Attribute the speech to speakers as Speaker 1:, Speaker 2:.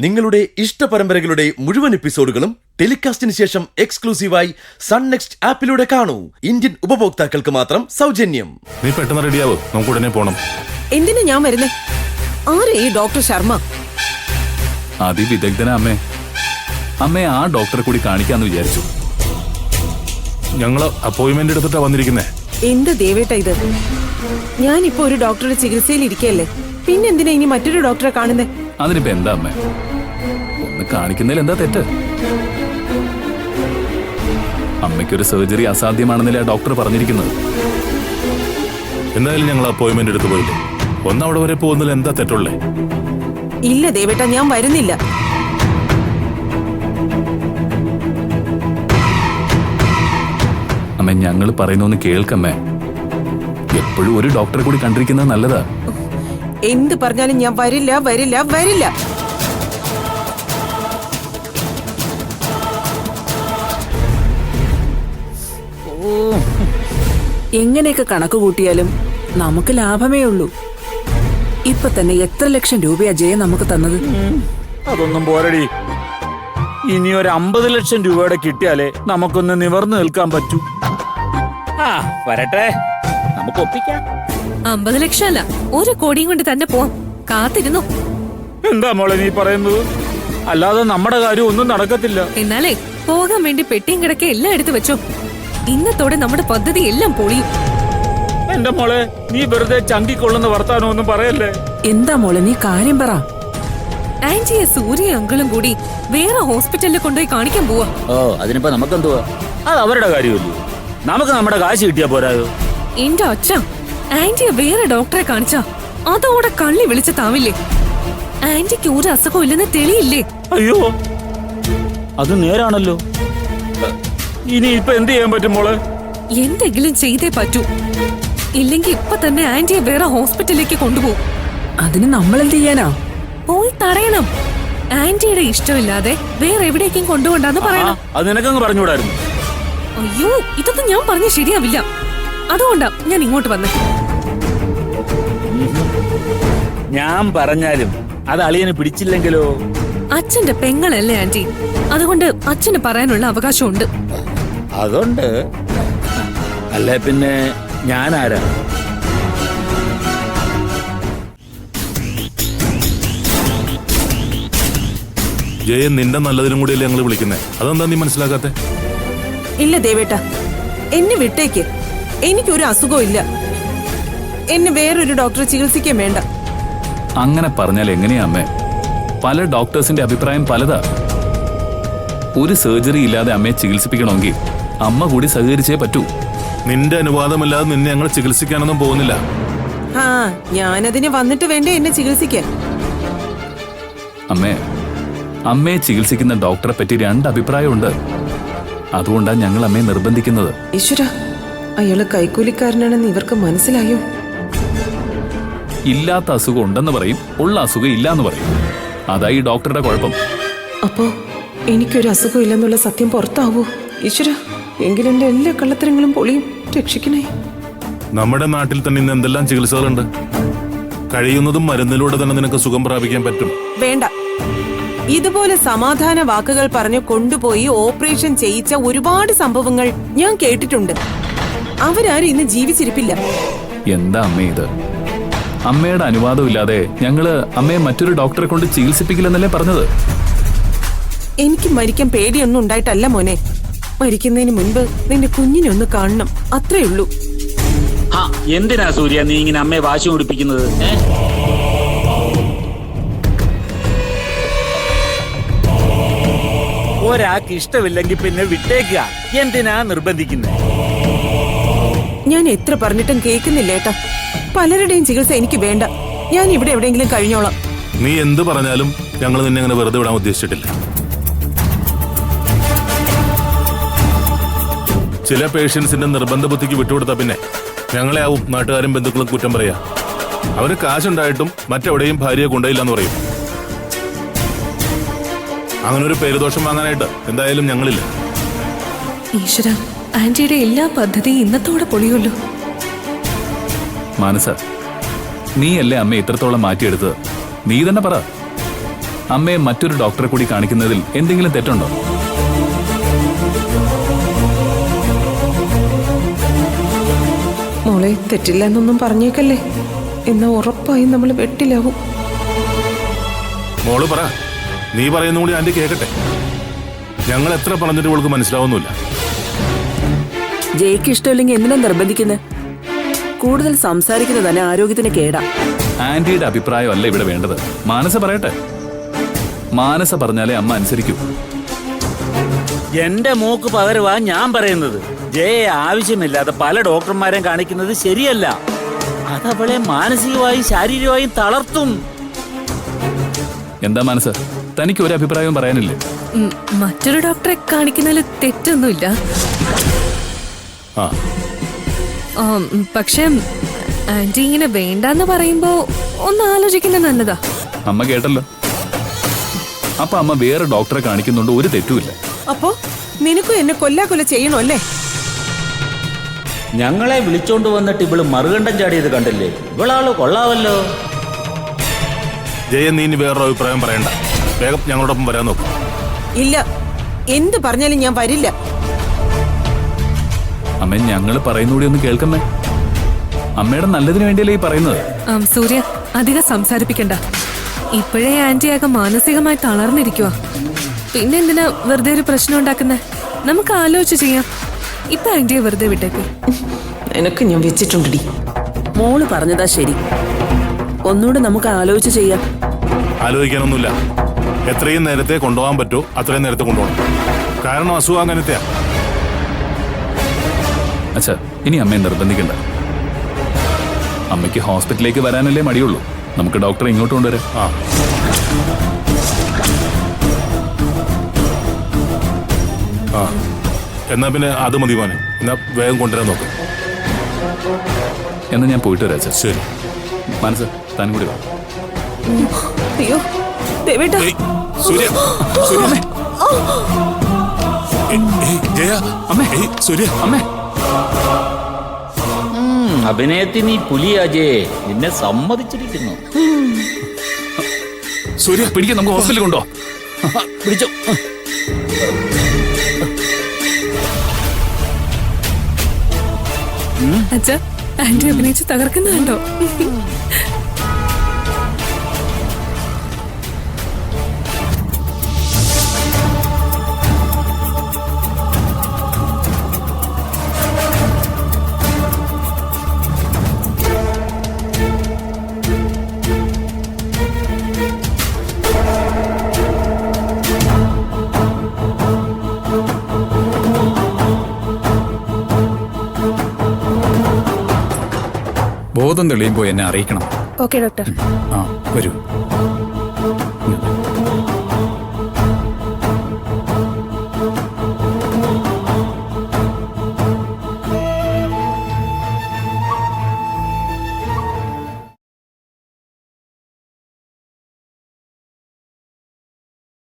Speaker 1: നിങ്ങളുടെ ഇഷ്ട പരമ്പരകളുടെ മുഴുവൻ എപ്പിസോഡുകളും ടെലികാസ്റ്റിന് ശേഷം എക്സ്ക്ലൂസീവായി സൺ നെക്സ്റ്റ് ആപ്പിലൂടെ കാണൂ. ഇന്ത്യൻ ഉപഭോക്താക്കൾക്ക് മാത്രം സൗജന്യം.
Speaker 2: നീ പെട്ടെന്ന് റെഡിയാവോ, നമുക്ക് ഉടനെ പോണം.
Speaker 3: എന്തിനാ ഞാൻ വരുന്നേ? ആരെ ഈ ഡോക്ടർ ശർമ്മ?
Speaker 4: അതിവിദഗ്ധന അമ്മേ ആ ഡോക്ടറെ കൂടി കാണിക്കാന്ന് വിചാരിച്ചു.
Speaker 2: ഞങ്ങള് അപ്പോയിന്റ്മെന്റ് എടുത്തിട്ടാ വന്നിരിക്കുന്നേ.
Speaker 3: എന്ത് ദേവേട്ട ഇത്? ഞാനിപ്പോ ഒരു ഡോക്ടറുടെ ചികിത്സയിൽ ഇരിക്കല്ലേ, പിന്നെന്തിനാ ഇനി മറ്റൊരു ഡോക്ടറെ കാണുന്നേ?
Speaker 4: അതിനിപ്പോ എന്താ അമ്മേ, ഒന്ന് കാണിക്കുന്നതിൽ എന്താ തെറ്റ്? അമ്മയ്ക്കൊരു സർജറി അസാധ്യമാണെന്നല്ലേ ആ ഡോക്ടർ പറഞ്ഞിരിക്കുന്നത്.
Speaker 2: എന്തായാലും ഞങ്ങൾ അപ്പോയിന്റ്മെന്റ് എടുത്തു പോയില്ലേ, ഒന്ന് അവിടെ വരെ പോകുന്നതിൽ എന്താ തെറ്റുള്ളേ?
Speaker 3: ഇല്ല ദേവേട്ട, ഞാൻ വരുന്നില്ല.
Speaker 4: അമ്മ, ഞങ്ങൾ പറയുന്നൊന്ന് കേൾക്കമ്മേ. എപ്പോഴും ഒരു ഡോക്ടറെ കൂടി കണ്ടിരിക്കുന്നത് നല്ലതാ.
Speaker 3: എന്ത് പറഞ്ഞാലും ഞാൻ വരില്ല വരില്ല വരില്ല.
Speaker 5: എങ്ങനെയൊക്കെ കണക്ക് കൂട്ടിയാലും നമുക്ക് ലാഭമേ ഉള്ളൂ. ഇപ്പൊ തന്നെ എത്ര ലക്ഷം രൂപയാ ജയ നമുക്ക് തന്നത്?
Speaker 6: അതൊന്നും പോരടി. ഇനി ഒരു 50 ലക്ഷം രൂപയുടെ കിട്ടിയാലേ നമുക്കൊന്ന് നിവർന്നു നിൽക്കാൻ പറ്റൂ. ആ വരട്ടെ, നമുക്ക് ഒപ്പിക്കാം.
Speaker 7: 50 ലക്ഷം അല്ല, 1 കോടിയും കൊണ്ട് തന്നെ പോവാം. കാത്തിരുന്നു.
Speaker 6: എന്താ മോളെ നീ പറയുന്നത്? അല്ലാതെ നമ്മുടെ കാര്യം ഒന്നും നടക്കത്തില്ല.
Speaker 7: എന്നാലേ പോകാൻ വേണ്ടി പെട്ടിയും കിടക്കെ എല്ലാം എടുത്തു വെച്ചോ. ഇന്നത്തോടെ നമ്മുടെ പദ്ധതി എല്ലാം പൊളിയും.
Speaker 6: എന്റെ മോളെ, നീ വെറുതെ ചങ്കിക്കൊള്ളുന്ന വർത്താനം ഒന്നും പറയല്ലേ.
Speaker 5: എന്താ മോളെ, നീ കാര്യം പറ.
Speaker 7: ആന്റിയെ സൂര്യ അങ്കിളും കൂടി വേറെ ഹോസ്പിറ്റലിൽ കൊണ്ടുപോയി കാണിക്കാൻ പോവാ.
Speaker 6: ഓ, അതിനിപ്പോ നമുക്കെന്തുവാ? അത് അവരുടെ കാര്യമല്ലോ. നമുക്ക് നമ്മുടെ കാശ് കിട്ടിയാ പോരായോ?
Speaker 7: എന്റെ അച്ഛ, ആന്റിയെ വേറെ ഡോക്ടറെ കാണിച്ചാ അതോടെ കള്ളി വിളിച്ച താവില്ലേ? ആന്റിക്ക് ഒരു അസുഖം ഇല്ലെന്ന് തെളിയില്ലേ?
Speaker 6: അയ്യോ, അത് നേരാണല്ലോ. ഇനി ഇപ്പൊ എന്ത് ചെയ്യാൻ പറ്റും മോളെ?
Speaker 7: എന്തെങ്കിലും ചെയ്തേ പറ്റൂ. ഇല്ലെങ്കിൽ ഇപ്പൊ തന്നെ ആന്റിയെ വേറെ ഹോസ്പിറ്റലിലേക്ക് കൊണ്ടുപോകും.
Speaker 5: അതിന് നമ്മൾ എന്ത് ചെയ്യാനാ?
Speaker 7: പോയി തടയണം. ആന്റിയുടെ ഇഷ്ടമില്ലാതെ വേറെ എവിടേക്കും കൊണ്ടുപോണ്ടെന്ന് പറയണം.
Speaker 6: അത് നിനക്കങ്ങ് പറഞ്ഞുകൂടായിരുന്നു?
Speaker 7: അയ്യോ, ഇതൊന്നും ഞാൻ പറഞ്ഞ ശരിയാവില്ല. അതുകൊണ്ടാ ഞാൻ ഇങ്ങോട്ട് വന്നേ.
Speaker 6: ഞാൻ പറഞ്ഞാലും അത് അളിയന് പിടിച്ചില്ലെങ്കിലോ?
Speaker 7: അച്ഛന്റെ പെങ്ങളല്ലേ ആന്റി, അതുകൊണ്ട് അച്ഛന് പറയാനുള്ള അവകാശമുണ്ട്.
Speaker 6: അതുകൊണ്ട് അല്ലേ പിന്നെ ഞാൻ ആരാ?
Speaker 2: ജയൻ, നിന്റെ നല്ലതിനും കൂടിയല്ലേ ഞങ്ങൾ വിളിക്കുന്നേ. അതെന്താ നീ മനസ്സിലാക്കാത്തെ?
Speaker 3: ഇല്ല ദേവേട്ട, എന്നെ വിട്ടേക്ക്. എനിക്കൊരു അസുഖവും ഇല്ല. എന്നെ വേറൊരു ഡോക്ടറെ ചികിത്സിക്കാൻ വേണ്ട.
Speaker 4: അങ്ങനെ പറഞ്ഞാൽ എങ്ങനെയാ അമ്മേ? പല ഡോക്ടേഴ്സിന്റെ അഭിപ്രായം പലതാ. ഒരു സർജറി ഇല്ലാതെ അമ്മയെ ചികിത്സിപ്പിക്കണമെങ്കിൽ അമ്മ കൂടി സഹകരിച്ചേ പറ്റൂ.
Speaker 2: നിന്റെ അനുവാദമില്ലാതെ നിന്നെ ഞങ്ങൾ ചികിത്സിക്കാനൊന്നും പോകുന്നില്ല.
Speaker 3: ആ, ഞാനതിന് വന്നിട്ട് വേണ്ടേ എന്നെ ചികിത്സിക്കാൻ?
Speaker 4: അമ്മയെ ചികിത്സിക്കുന്ന ഡോക്ടറെ പറ്റി 2 അഭിപ്രായമുണ്ട്. അതുകൊണ്ടാണ് ഞങ്ങൾ അമ്മയെ നിർബന്ധിക്കുന്നത്.
Speaker 3: ഈശ്വര, അയാള് കൈക്കൂലിക്കാരനാണെന്ന് ഇവർക്ക് മനസ്സിലായോ?
Speaker 4: ഇല്ലാത്ത അസുഖം ഉണ്ടെന്ന് പറയും, ഉള്ള അസുഖം ഇല്ലാന്ന് പറയും. അതാ ഈ ഡോക്ടറുടെ കുഴപ്പം.
Speaker 3: അപ്പോ എനിക്കൊരു അസുഖം ഇല്ലെന്നുള്ള സത്യം പുറത്താവൂ? ഈശ്വര, എങ്കിലും എന്റെ എല്ലാ കള്ളത്തരങ്ങളും പൊളിയും. രക്ഷിക്കണേ.
Speaker 2: നമ്മുടെ നാട്ടിൽ തന്നെ ഇന്ന് എന്തെല്ലാം ചികിത്സകളുണ്ട്. കഴിയുന്നതും മരുന്നിലൂടെ തന്നെ നിനക്ക് സുഖം പ്രാപിക്കാൻ പറ്റും.
Speaker 3: വേണ്ട, ഇതുപോലെ സമാധാന വാക്കുകൾ പറഞ്ഞു കൊണ്ടുപോയി ഓപ്പറേഷൻ ചെയ്യിച്ച ഒരുപാട് സംഭവങ്ങൾ ഞാൻ കേട്ടിട്ടുണ്ട്. അവരാരും ഇന്ന് ജീവിച്ചിരിപ്പില്ല.
Speaker 4: എന്താ അമ്മ ഇത്? അമ്മയുടെ അനുവാദമില്ലാതെ ഞങ്ങള് അമ്മയെ മറ്റൊരു ഡോക്ടറെ കൊണ്ട് ചികിത്സിപ്പിക്കില്ലെന്നല്ലേ പറഞ്ഞത്?
Speaker 3: എനിക്ക് മരിക്കാൻ പേടിയൊന്നും ഉണ്ടായിട്ടല്ല മോനെ. മരിക്കുന്നതിന് മുൻപ് നിന്റെ കുഞ്ഞിനെ ഒന്ന് കാണണം, അത്രേ ഉള്ളൂ.
Speaker 6: എന്തിനാ സൂര്യ നീ ഇങ്ങനെ അമ്മയെ വാശി പിടിപ്പിക്കുന്നത്? ഒരാൾക്ക് ഇഷ്ടമില്ലെങ്കിൽ പിന്നെ വിട്ടേക്കുക. എന്തിനാ നിർബന്ധിക്കുന്നത്?
Speaker 3: ഞാൻ എത്ര പറഞ്ഞിട്ടും കേൾക്കുന്നില്ല ഏട്ടാ. പലരുടെയും ചികിത്സ എനിക്ക് വേണ്ട. ഞാൻ ഇവിടെ എവിടെയെങ്കിലും കഴിഞ്ഞോളാം.
Speaker 2: നീ എന്ത് പറഞ്ഞാലും ഞങ്ങൾ നിന്നെ അങ്ങനെ വെറുതെ വിടാൻ ഉദ്ദേശിച്ചിട്ടില്ല. ചില പേഷ്യൻസിന്റെ നിർബന്ധ ബുദ്ധിക്ക് വിട്ടുകൊടുത്താ പിന്നെ ഞങ്ങളെ ആവും നാട്ടുകാരും ബന്ധുക്കളും കുറ്റം പറയാ. അവന് കാശുണ്ടായിട്ടും മറ്റെവിടെയും ഭാര്യയെ കൊണ്ടുപോയില്ലെന്ന് പറയും. അങ്ങനെ ഒരു പേരുദോഷം വാങ്ങാനായിട്ട് എന്തായാലും ഞങ്ങളില്ല.
Speaker 7: ഈശ്വര, ആന്റിയുടെ എല്ലാ പദ്ധതിയും ഇന്നത്തോടെ പൊളിയുള്ളൂ.
Speaker 4: മാനസ, നീയല്ലേ അമ്മ ഇത്രത്തോളം മാറ്റിയെടുത്തത്? നീ തന്നെ പറ. അമ്മയെ മറ്റൊരു ഡോക്ടറെ കൂടി കാണിക്കുന്നതിൽ എന്തെങ്കിലും തെറ്റുണ്ടോ?
Speaker 3: മോളെ തെറ്റില്ല എന്നൊന്നും പറഞ്ഞേക്കല്ലേ, എന്നാ ഉറപ്പായും നമ്മൾ വെട്ടിലാവും.
Speaker 2: മോള് പറ, നീ പറയുന്ന കൂടി ആന്റി കേക്കട്ടെ. ഞങ്ങൾ എത്ര പറഞ്ഞിട്ട് ഇവൾക്ക് മനസ്സിലാവുന്നില്ല.
Speaker 5: ജയ്ക്ക് ഇഷ്ടമില്ലെങ്കിൽ എന്തിനാ നിർബന്ധിക്കുന്നത്? കൂടുതൽ സംസാരിക്കുന്നത് തന്നെ ആരോഗ്യത്തിന് കേടാ.
Speaker 4: ആന്റിയുടെ അഭിപ്രായം അല്ല ഇവിടെ വേണ്ടത്. മാനസ പറയട്ടെ. മാനസ പറഞ്ഞാലേ അമ്മ അനുസരിക്കൂ.
Speaker 6: എന്റെ മോക്ക് പകരവാ ഞാൻ പറയുന്നത്. ജയെ ആവശ്യമില്ലാതെ പല ഡോക്ടർമാരെയും കാണിക്കുന്നത് ശരിയല്ല. അതവളെ മാനസികമായും ശാരീരികമായും തളർത്തും.
Speaker 4: എന്താ മാനസ, തനിക്ക് ഒരു അഭിപ്രായവും പറയാനില്ലേ?
Speaker 7: മറ്റൊരു ഡോക്ടറെ കാണിക്കുന്നതിൽ തെറ്റൊന്നുമില്ല.
Speaker 2: ആ
Speaker 7: പക്ഷെ ആന്റി ഇങ്ങനെ വേണ്ടെന്ന് പറയുമ്പോ ഒന്ന് ആലോചിക്കുന്നത് നല്ലതാ.
Speaker 4: അമ്മ കേട്ടല്ലോ. അപ്പൊ അമ്മ വേറെ ഡോക്ടറെ കാണിക്കുന്നുണ്ട്, ഒരു തെറ്റുമില്ല.
Speaker 3: അപ്പോ നിനക്കും എന്നെ കൊല്ലാകൊല്ല ചെയ്യണോ അല്ലേ?
Speaker 6: ഞങ്ങളെ വിളിച്ചോണ്ട് വന്നിട്ട് ഇവള് മറുകണ്ഠം ചാടിയത് കണ്ടില്ലേ? ഇവളാള് കൊള്ളാവല്ലോ.
Speaker 2: ജയൻ, നീ ഇനി വേറൊരു അഭിപ്രായം പറയണ്ട. വേഗം ഞങ്ങളോടൊപ്പം വരാൻ നോക്കും.
Speaker 3: ഇല്ല, എന്ത് പറഞ്ഞാലും ഞാൻ വരില്ല.
Speaker 4: അമ്മ, ഞങ്ങള് പറയുന്നൂടി ഒന്ന് കേൾക്കമ്മേ. അമ്മയുടെ നല്ലതിന് വേണ്ടിയല്ലേ ഈ പറയുന്നത്.
Speaker 7: സൂര്യ, അധികം സംസാരിപ്പിക്കണ്ട. ഇപ്പോഴേ ആന്റിയാകെ മാനസികമായി തളർന്നിരിക്കുക. പിന്നെ എന്തിനാ വെറുതെ ഒരു പ്രശ്നം ഉണ്ടാക്കുന്നേ? നമുക്ക് ആലോചിച്ച് ചെയ്യാം. ഇപ്പൊ ആന്റിയെ വെറുതെ വിട്ടേക്ക്.
Speaker 3: എനക്ക് ഞാൻ വെച്ചിട്ടുണ്ടടി.
Speaker 5: മോള് പറഞ്ഞതാ ശരി. ഒന്നുകൂടെ നമുക്ക് ആലോചിച്ച് ചെയ്യാം.
Speaker 2: ആലോചിക്കാനൊന്നുമില്ല. എത്രയും നേരത്തെ കൊണ്ടുപോകാൻ പറ്റുമോ അത്രയും നേരത്തെ കൊണ്ടുപോകണം. കാരണം അസുഖം അങ്ങനത്തെയാ.
Speaker 4: അച്ഛാ, ഇനി അമ്മയെ നിർബന്ധിക്കണ്ട. അമ്മയ്ക്ക് ഹോസ്പിറ്റലിലേക്ക് വരാനല്ലേ മടിയുള്ളൂ. നമുക്ക് ഡോക്ടറെ ഇങ്ങോട്ട് കൊണ്ടുവരാം.
Speaker 2: ആ എന്നാ പിന്നെ അത് മതി മോനെ. എന്നാ വേഗം കൊണ്ടുവരാൻ നോക്ക്.
Speaker 4: എന്നാ ഞാൻ പോയിട്ട് വരാം അച്ഛാ.
Speaker 2: ശരി.
Speaker 4: മനസ്സ്, താൻ കൂടി വാ.
Speaker 3: അയ്യോ ദേവേട്ടാ.
Speaker 2: ഏയ്, സൂര്യ, സൂര്യ. ഏയ്, ജയ,
Speaker 4: അമ്മേ,
Speaker 2: ഏയ്, സൂര്യ.
Speaker 4: അമ്മേ.
Speaker 6: അഭിനയത്തിൽ നീ പുലിയാജേ, നിന്നെ സമ്മതിച്ചിരിക്കുന്നു.
Speaker 4: സൂര്യ, പിടിക്കാൻ നമുക്ക് ഹോസ്പിറ്റലിൽ കൊണ്ടോ.
Speaker 6: പിടിച്ചോ.
Speaker 7: അച്ഛാ, ആന്റി അഭിനയിച്ച് തകർക്കുന്നുണ്ടോ?
Speaker 8: ബോധം തെളിയുമ്പോൾ എന്നെ അറിയിക്കണം.
Speaker 7: Okay doctor.
Speaker 8: ആ, വരൂ.